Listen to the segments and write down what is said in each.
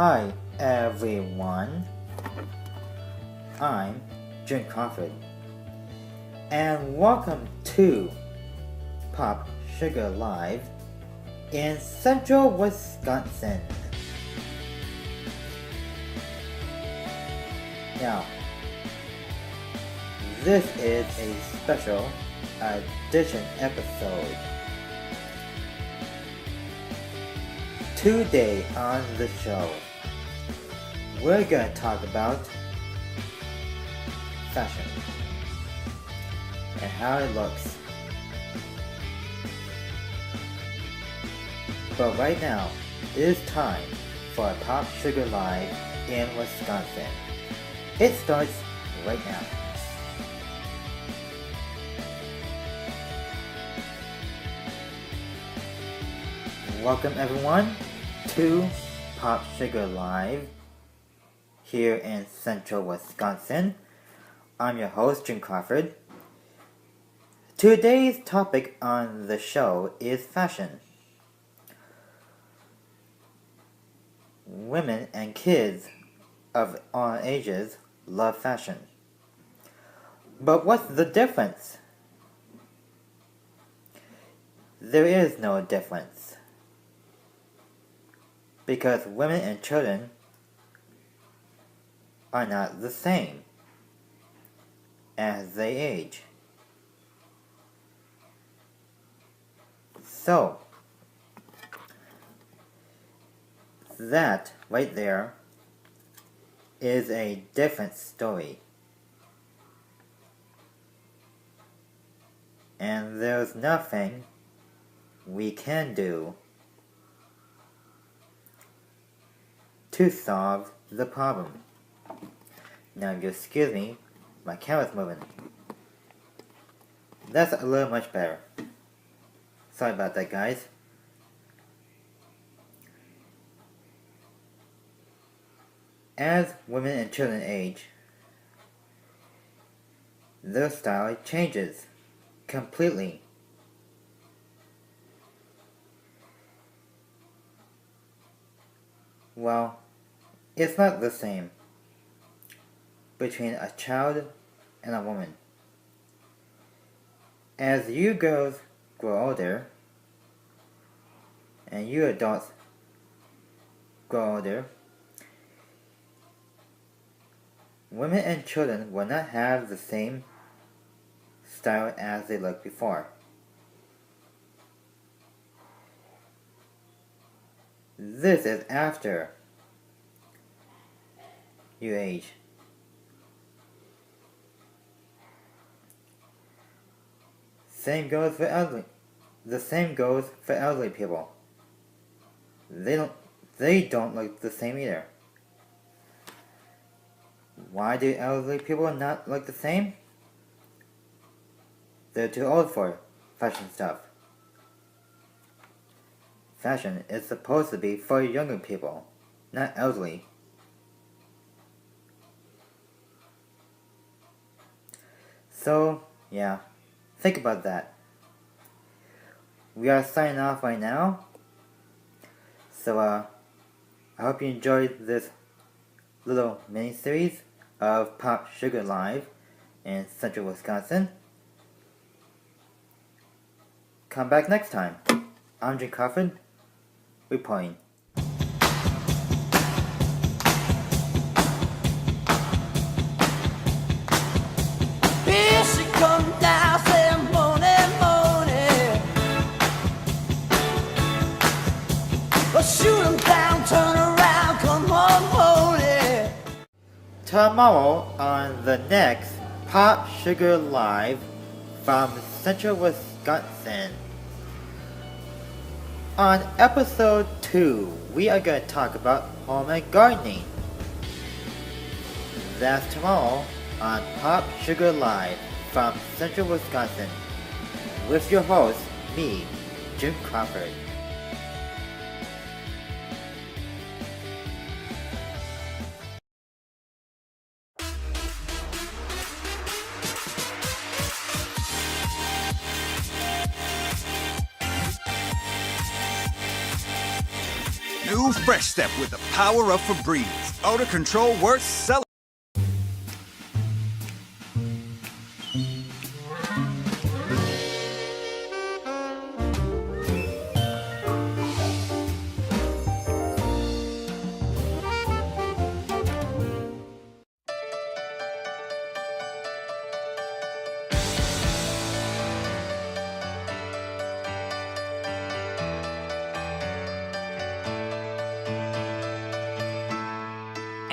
Hi everyone, I'm Jim Crawford, and welcome to Pop Sugar Live in Central Wisconsin. Now, this is a special edition episode. Today on the show, we're going to talk about fashion and how it looks. But right now, it is time for a Pop Sugar Live in Wisconsin. It starts right now. Welcome everyone to Pop Sugar Live here in Central Wisconsin. I'm your host, Jim Crawford. Today's topic on the show is fashion. Women and kids of all ages love fashion. But what's the difference? There is no difference. Because women and children are not the same as they age. So, that right there is a different story. And there's nothing we can do to solve the problem. Now, if you excuse me, my camera's moving. That's a little much better. Sorry about that, guys. As women and children age, their style changes completely. Well, it's not the same between a child and a woman. As you girls grow older, and you adults grow older, women and children will not have the same style as they looked before. This is after you age. Same goes for elderly. The same goes for elderly people. They don't look the same either. Why do elderly people not look the same? They're too old for fashion stuff. Fashion is supposed to be for younger people, not elderly. So, yeah, think about that. We are signing off right now. So, I hope you enjoyed this little mini-series of Pop Sugar Live in Central Wisconsin. Come back next time. I'm Jim Crawford, reporting. Here she comes now, saying morning, morning. Well, shoot 'em down, turn around, come on, morning. Tomorrow on the next Pop Sugar Live from Central Wisconsin. On episode 2, we are going to talk about home and gardening. That's tomorrow on Pop Sugar Live from Central Wisconsin with your host, me, Jim Crawford. New Fresh Step with the power of Febreze. Odor control worth celebrating.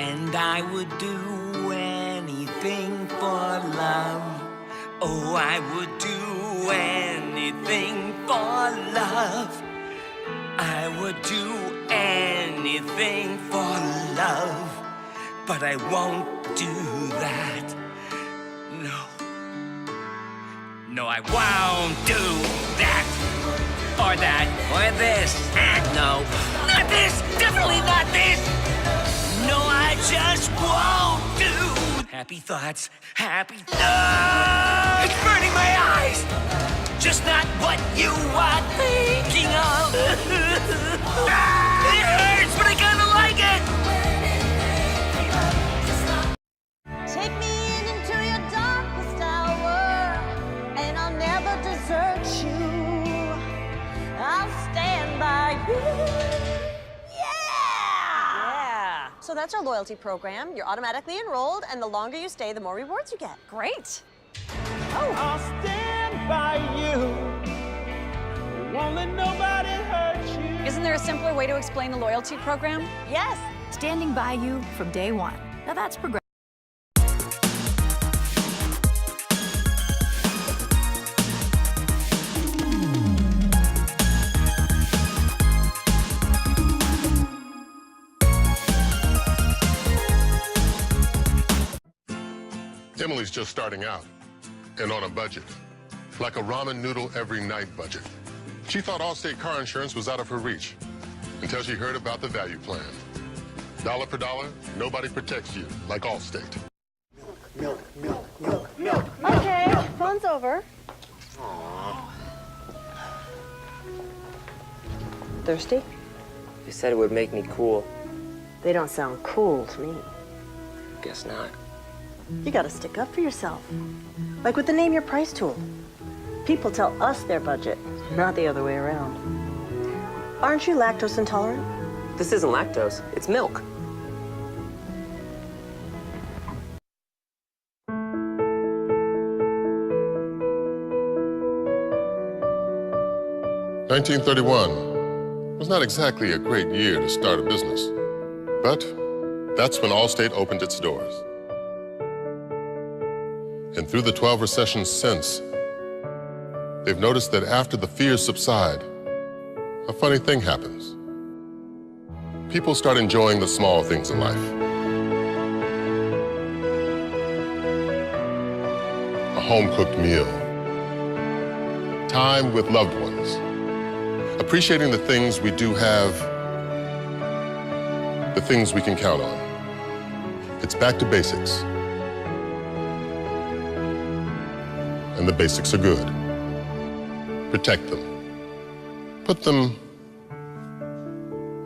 And I would do anything for love. Oh, I would do anything for love. I would do anything for love. But I won't do that. No. No, I won't do that. Or that. Or this. No. Not this. Definitely not this. No, I just won't do. Happy thoughts, happy. It's burning my eyes. Just not what you are thinking of. It hurts, but I kinda like it. Take me into your darkest hour, and I'll never desert you. I'll stand by you. So that's our loyalty program. You're automatically enrolled, and the longer you stay, the more rewards you get. Great. Oh. I'll stand by you. Won't let nobody hurt you. Isn't there a simpler way to explain the loyalty program? Yes. Standing by you from day one. Now that's progressive. Emily's just starting out and on a budget, like a ramen noodle every night budget. She thought Allstate car insurance was out of her reach until she heard about the value plan. Dollar per dollar, nobody protects you like Allstate. Okay, phone's over. Thirsty? They said it would make me cool. They don't sound cool to me. Guess not. You gotta stick up for yourself. Like with the Name Your Price tool. People tell us their budget, not the other way around. Aren't you lactose intolerant? This isn't lactose, it's milk. $1931 was not exactly a great year to start a business, but that's when Allstate opened its doors. And through the 12 recessions since, they've noticed that after the fears subside, a funny thing happens. People start enjoying the small things in life. A home-cooked meal, time with loved ones, appreciating the things we do have, the things we can count on. It's back to basics. And the basics are good. Protect them. Put them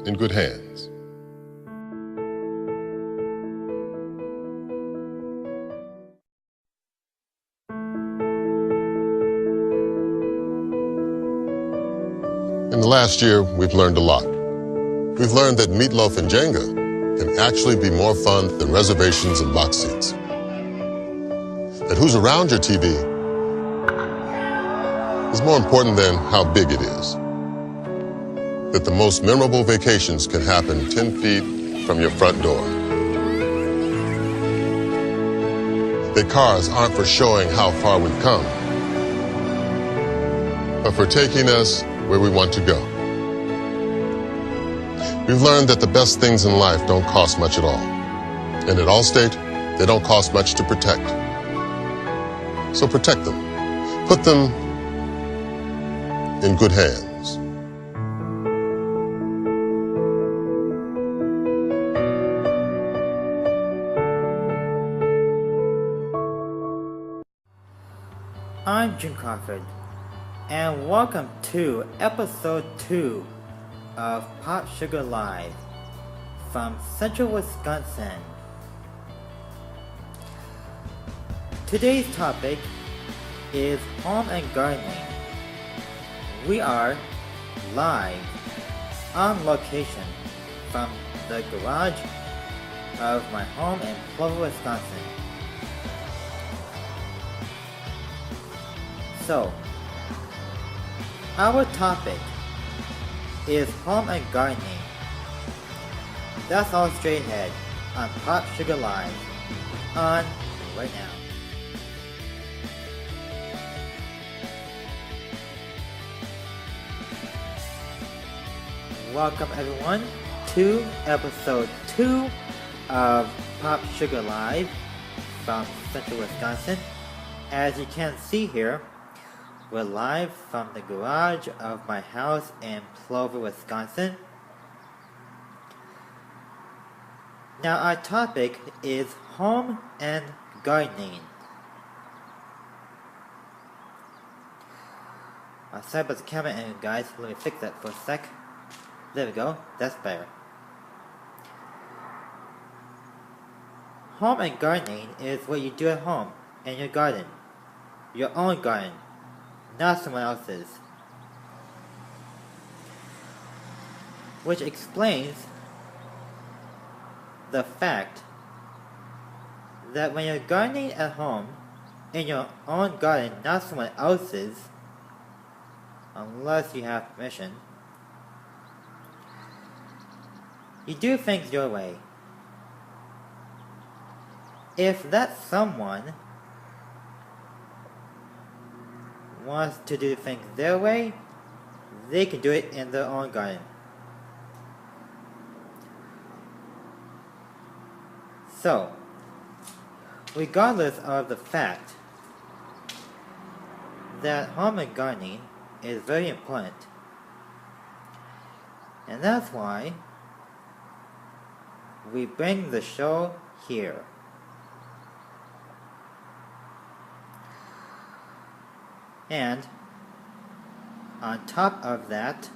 in good hands. In the last year, we've learned a lot. We've learned that meatloaf and Jenga can actually be more fun than reservations and box seats. That who's around your TV is more important than how big it is. That the most memorable vacations can happen 10 feet from your front door. That cars aren't for showing how far we've come, but for taking us where we want to go. We've learned that the best things in life don't cost much at all. And at Allstate, they don't cost much to protect. So protect them. Put them in good hands. I'm Jim Crawford, and welcome to episode 2 of Pop Sugar Live from Central Wisconsin. Today's topic is home and gardening. We are live on location from the garage of my home in Clover, Wisconsin. So, our topic is home and gardening. That's all straight ahead on Pop Sugar Live on right now. Welcome everyone to episode 2 of Pop Sugar Live from Central Wisconsin. As you can see here, we're live from the garage of my house in Clover, Wisconsin. Now our topic is home and gardening. Sorry about the camera angle, guys. Let me fix that for a sec. There we go. That's better. Home and gardening is what you do at home in your garden. Your own garden, not someone else's. Which explains the fact that when you're gardening at home in your own garden, not someone else's, unless you have permission, you do things your way. If that someone wants to do things their way, they can do it in their own garden. So, regardless of the fact that home and gardening is very important, and that's why we bring the show here. And on top of that,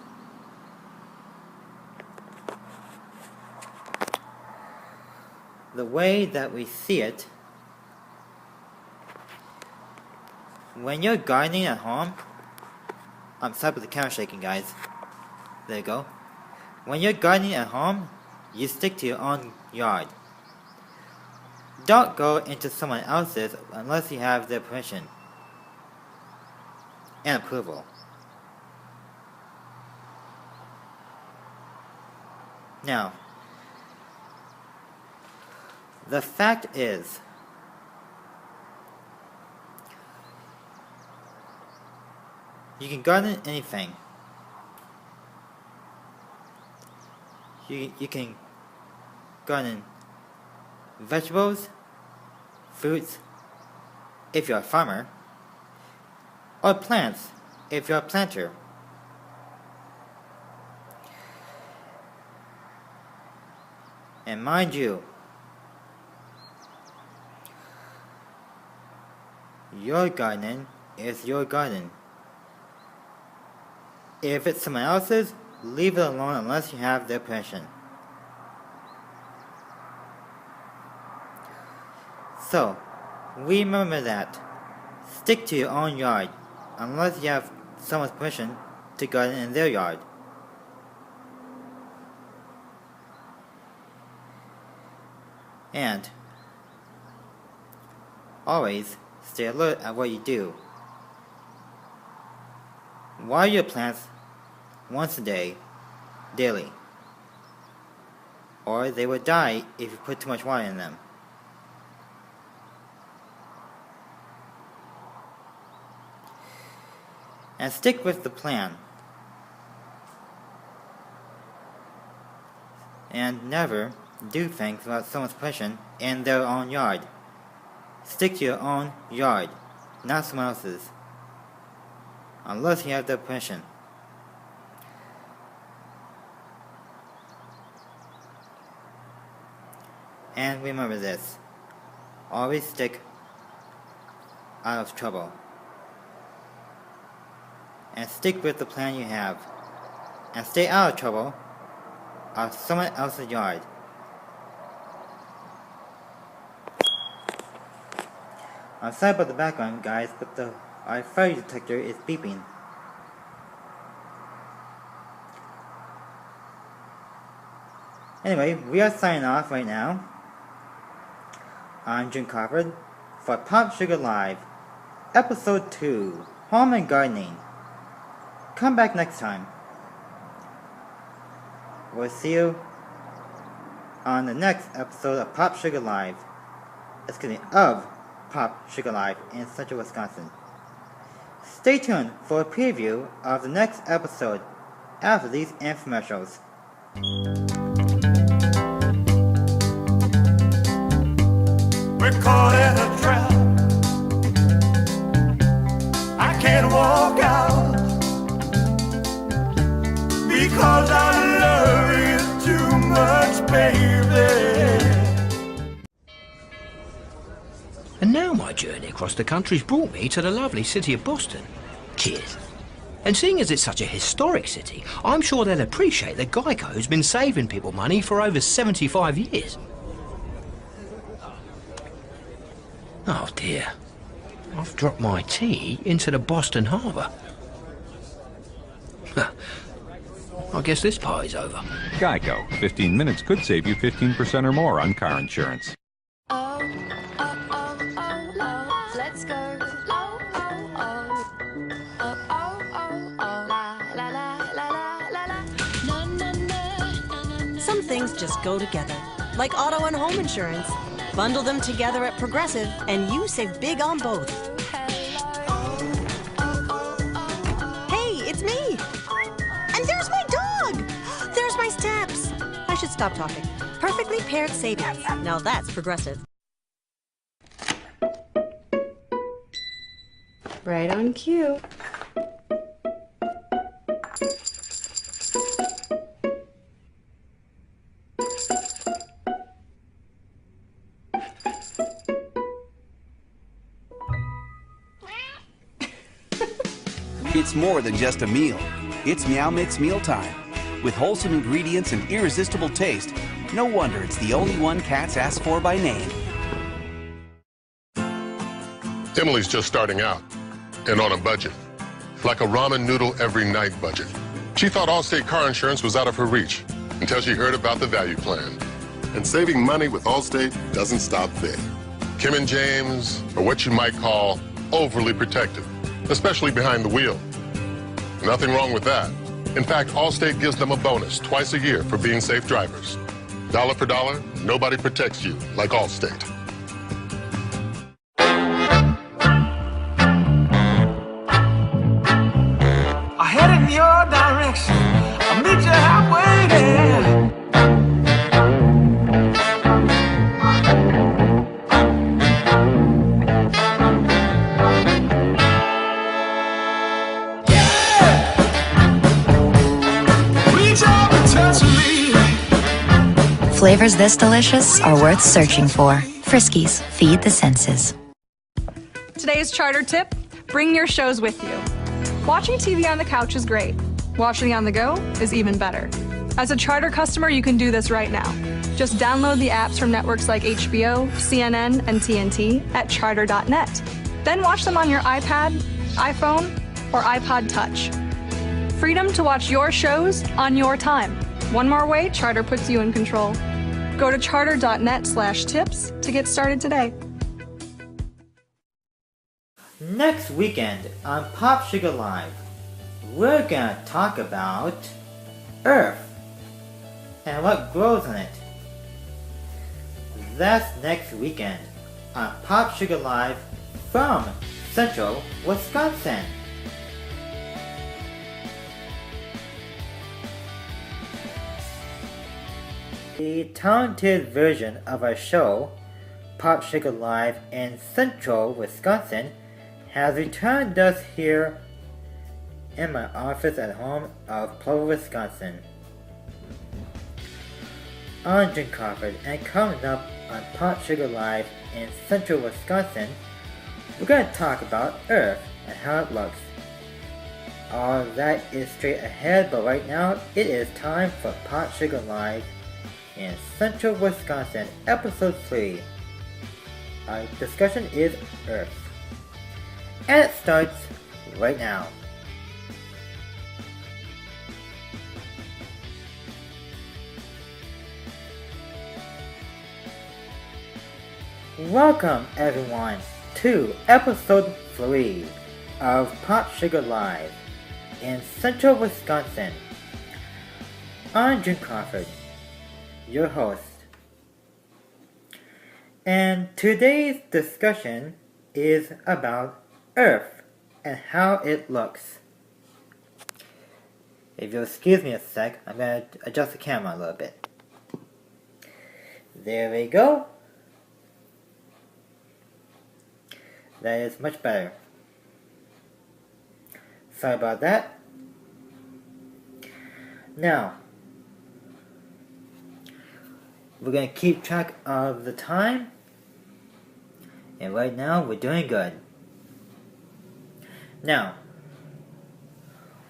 the way that we see it, when you're gardening at home, I'm sorry with the camera shaking, guys. There you go. When you're gardening at home, you stick to your own yard. Don't go into someone else's unless you have their permission and approval. Now, the fact is, you can garden anything. You can garden vegetables, fruits, if you're a farmer, or plants, if you're a planter. And mind you, your garden is your garden. If it's someone else's, leave it alone unless you have their permission. So, remember that. Stick to your own yard unless you have someone's permission to garden in their yard. And always stay alert at what you do. Water your plants once a day, daily, or they will die if you put too much water in them. And stick with the plan. And never do things without someone's permission in their own yard. Stick to your own yard, not someone else's, unless you have their permission. And remember this, always stick out of trouble. And stick with the plan you have. and stay out of trouble of someone else's yard. I'm sorry about the background, guys, but our fire detector is beeping. Anyway, we are signing off right now. I'm Jim Crawford for Pop Sugar Live, Episode 2, Home and Gardening. Come back next time. We'll see you on the next episode of Pop Sugar Live. Of Pop Sugar Live in Central Wisconsin. Stay tuned for a preview of the next episode after these infomercials. We're caught in a trap. I can't walk out because I love you too much, baby. And now my journey across the country's brought me to the lovely city of Boston. Cheers. And seeing as it's such a historic city, I'm sure they'll appreciate that Geico's been saving people money for over 75 years. Oh dear, I've dropped my tea into the Boston Harbour. I guess this party's over. Geico, 15 minutes could save you 15% or more on car insurance. Let's go. Some things just go together, like auto and home insurance. Bundle them together at Progressive, and you save big on both. Hey, it's me! And there's my dog! There's my steps! I should stop talking. Perfectly paired savings. Now that's Progressive. Right on cue. It's more than just a meal. It's Meow Mix mealtime. With wholesome ingredients and irresistible taste, no wonder it's the only one cats ask for by name. Emily's just starting out and on a budget. Like a ramen noodle every night budget. She thought Allstate car insurance was out of her reach until she heard about the value plan. And saving money with Allstate doesn't stop there. Kim and James are what you might call overly protective, especially behind the wheel. Nothing wrong with that. In fact, Allstate gives them a bonus twice a year for being safe drivers. Dollar for dollar, nobody protects you like Allstate. I head in your direction. I'll meet you halfway there. Flavors this delicious are worth searching for. Friskies, feed the senses. Today's charter tip, bring your shows with you. Watching TV on the couch is great. Watching on the go is even better. As a charter customer, you can do this right now. Just download the apps from networks like HBO, CNN, and TNT at charter.net. Then watch them on your iPad, iPhone, or iPod Touch. Freedom to watch your shows on your time. One more way Charter puts you in control. Go to charter.net/tips to get started today. Next weekend on Pop Sugar Live, we're gonna talk about Earth and what grows on it. That's next weekend on Pop Sugar Live from Central Wisconsin. The talented version of our show, Pop Sugar Live in Central Wisconsin, has returned us here in my office at home of Plover, Wisconsin. I'm Jim Crawford, and coming up on Pop Sugar Live in Central Wisconsin, we're going to talk about Earth and how it looks. All that is straight ahead, but right now it is time for Pot Sugar Live in Central Wisconsin, Episode 3. Our discussion is Earth. And it starts right now. Welcome everyone to Episode 3 of Pot Sugar Live in Central Wisconsin. I'm Jim Crawford, your host. And today's discussion is about Earth and how it looks. If you'll excuse me a sec, I'm going to adjust the camera a little bit. There we go. That is much better. Sorry about that. Now, we're going to keep track of the time. And right now, we're doing good. Now,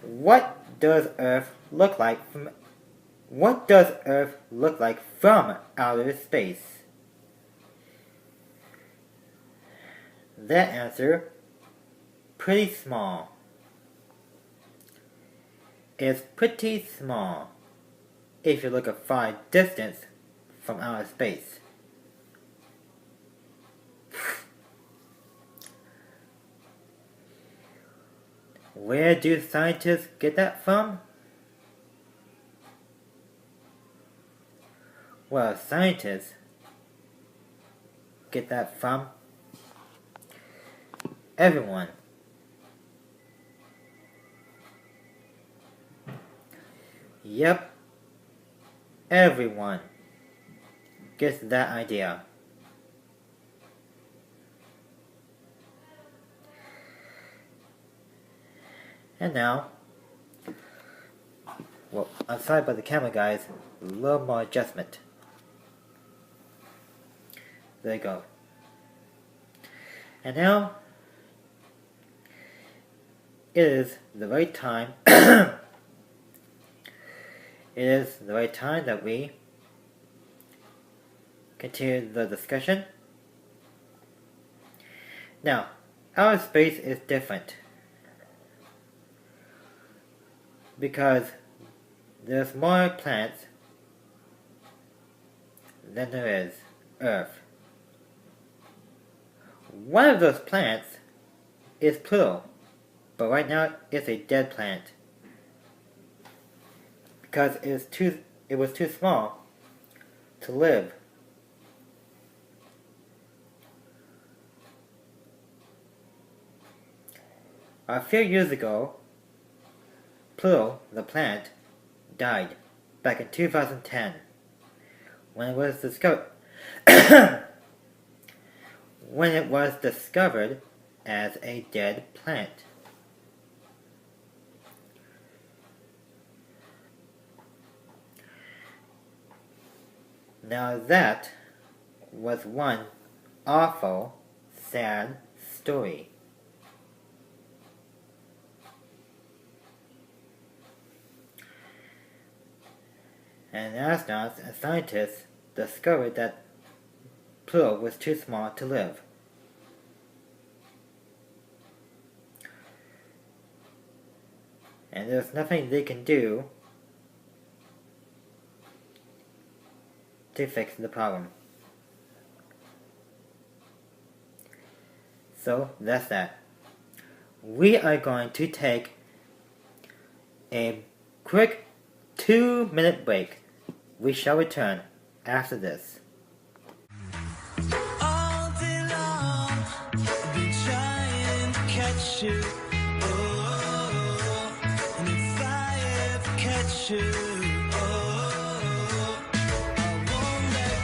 what does Earth look like from outer space? That answer, pretty small. It's pretty small if you look at far distance from outer space. Where do scientists get that from? Well, scientists get that from everyone. Yep, everyone gets that idea. And now, well, I'm sorry about the camera guys, a little more adjustment. There you go. And now, it is the right time that we continue the discussion. Now, outer space is different because there's more planets than there is Earth. One of those planets is Pluto, but right now it's a dead planet because it was too small to live. A few years ago, Pluto, the planet, died back in 2010 when it was discovered as a dead planet. Now that was one awful, sad story. And astronauts and scientists discovered that Pluto was too small to live. And there's nothing they can do to fix the problem. So that's that. We are going to take a quick 2-minute break. We shall return after this. All day long, I've been trying to catch you. Oh, and if I ever catch you, oh, I won't let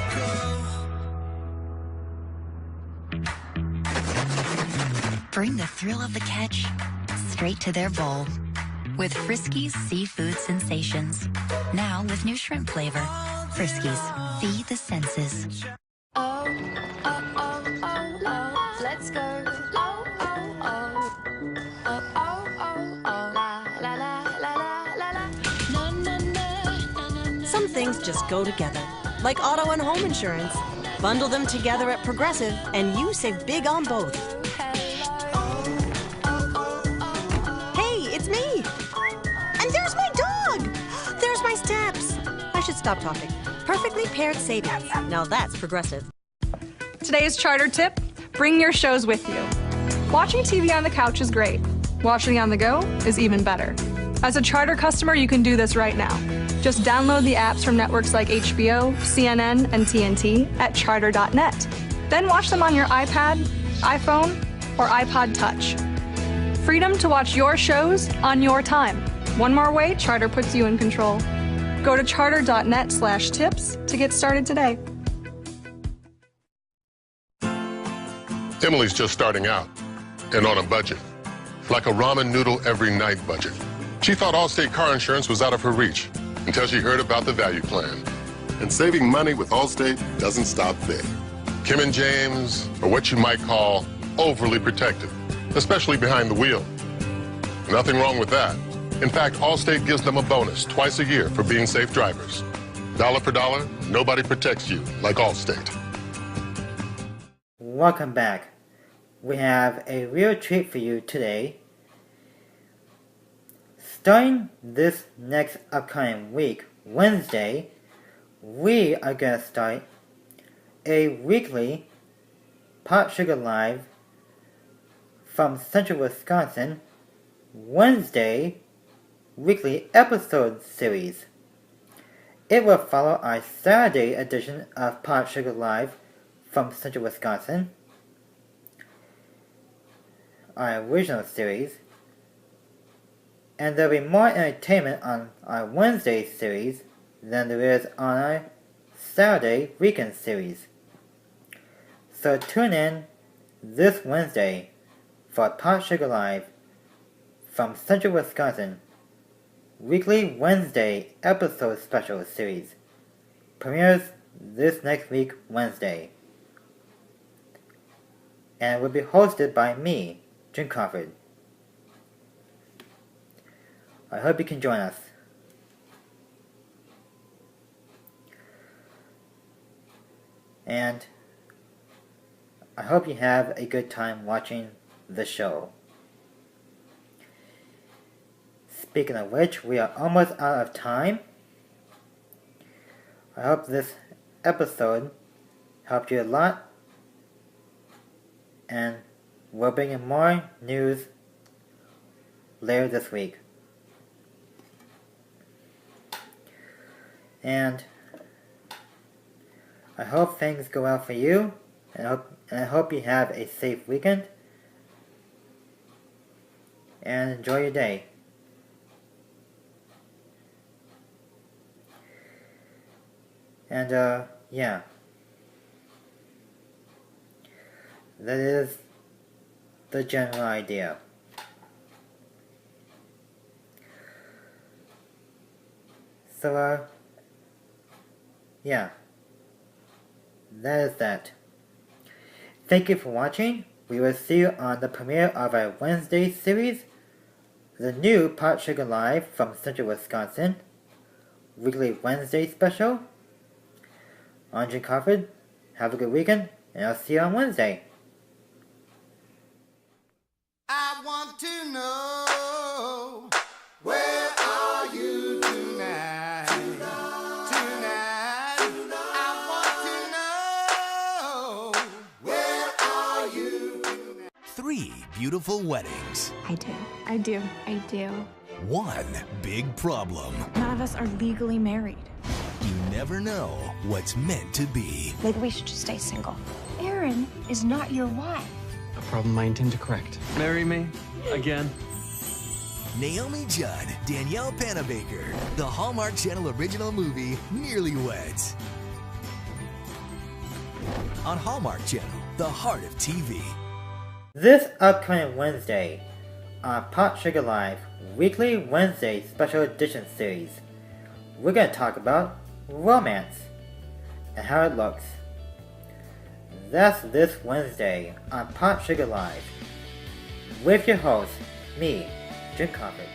go. Bring the thrill of the catch straight to their bowl with Friskies Seafood Sensations. Now with new shrimp flavor. Friskies, feed the senses. Oh, oh, oh, oh, oh, let's go. Oh, oh, oh, oh, oh, oh, oh, la. just go together. Like auto and home insurance. Bundle them together at Progressive, and you save big on both. Hey, it's me! And there's my dog! There's my steps! I should stop talking. Perfectly paired savings. Now that's Progressive. Today's charter tip, bring your shows with you. Watching TV on the couch is great. Watching on the go is even better. As a charter customer, you can do this right now. Just download the apps from networks like HBO, CNN, and TNT at charter.net. Then watch them on your iPad, iPhone, or iPod Touch. Freedom to watch your shows on your time. One more way Charter puts you in control. Go to charter.net/tips to get started today. Emily's just starting out and on a budget. Like a ramen noodle every night budget. She thought Allstate car insurance was out of her reach until she heard about the value plan. And saving money with Allstate doesn't stop there. Kim and James are what you might call overly protective, especially behind the wheel. Nothing wrong with that. In fact, Allstate gives them a bonus twice a year for being safe drivers. Dollar for dollar, nobody protects you like Allstate. Welcome back. We have a real treat for you today. Starting this next upcoming week, Wednesday, we are going to start a weekly Pot Sugar Live from Central Wisconsin Wednesday weekly episode series. It will follow our Saturday edition of Pot Sugar Live from Central Wisconsin, our original series, and there will be more entertainment on our Wednesday series than there is on our Saturday weekend series. So tune in this Wednesday for Pot Sugar Live from Central Wisconsin weekly Wednesday episode special series. Premieres this next week Wednesday, and will be hosted by me, Jim Crawford. I hope you can join us. And I hope you have a good time watching the show. Speaking of which, we are almost out of time. I hope this episode helped you a lot, and we'll bring in more news later this week. And I hope things go well for you, and I hope you have a safe weekend, and enjoy your day. And yeah, that is the general idea. So yeah, that is that. Thank you for watching. We will see you on the premiere of our Wednesday series, the new Pot Sugar Live from Central Wisconsin weekly Wednesday special. I'm Jim Crawford. Have a good weekend, and I'll see you on Wednesday. I want to know, where are you tonight? Tonight. I want to know, where are you tonight? 3 beautiful weddings. I do. One big problem. None of us are legally married. You never know what's meant to be. Maybe we should just stay single. Erin is not your wife. A problem I intend to correct. Marry me? Again? Naomi Judd, Danielle Panabaker, the Hallmark Channel original movie, Nearlyweds. On Hallmark Channel, the heart of TV. This upcoming Wednesday on Pot Sugar Live weekly Wednesday special edition series, we're going to talk about romance and how it looks. That's this Wednesday on Pot Sugar Live with your host, me, Jim Crawford.